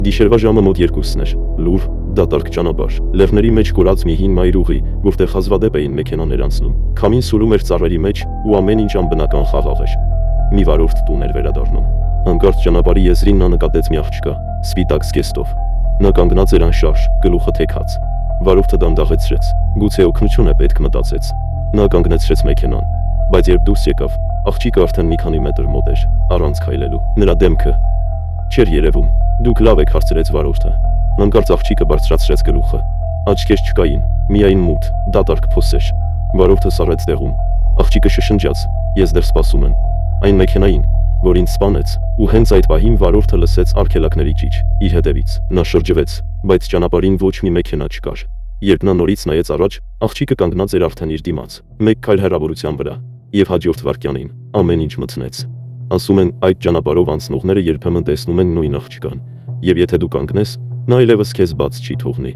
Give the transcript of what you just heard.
Գիշերվա ժամը մոտ 2-ն էր, լուր, դատարկ ճանապարհ, լեռների մեջ կորած մի հին մայրուղի, որտեղ հազվադեպ էին մեքենաներ անցնում, քամին սուլում էր ծառերի մեջ ու ամեն ինչ անբնական խաղաղ էր։ Մի վարորդ տուն էր վերադառնում։ Հանկարծ ճանապարհի եզրին նա նկատեց մի աղջկա, սպիտակ զգեստով։ Նա կանգնած էր անշարժ, գլուխը թեքած։ Վարորդը դանդաղեցրեց, գուցե օգնություն է պետք, մտածեց։ Նա կանգնեցրեց մեքենան, բայց երբ դուրս եկավ, աղջիկը արդեն մի քանի մետր մոտ էր, առանց քայլելու։ Նրա դեմքը չէր երևում։ Դուք լավ եք, հարցրեց վարորդը։ Հանկարծ աղջիկը բարձրացրեց գլուխը։ Աչքեր չկային, միայն մութ, դատարկ փոսեր։ Վարորդը սառեց տեղում։ Աղջիկը շշնջաց. Ես դեռ սպասում եմ։ Այն մեքենային, որ ինձ սպանեց, ու հենց այդ պահին վարորդը լսեց արգելակների ճիչ իր հետևից։ Նա շրջվեց, բայց ճանապարհին ոչ մի մեքենա չկար։ Երբ նա նորից նայեց առաջ, աղջիկը կանգնած էր արդեն իր դիմաց, մեկ քայլ հեռավորության վրա, եւ հաջորդ վայրկյանին ամեն ինչ մթնեց։ Ասում են, այդ ճանապարհով անցնողները երբեմն տեսնում են նույն աղջկան, եւ եթե դու կանգնես, նա այլևս քեզ բաց չի թողնի։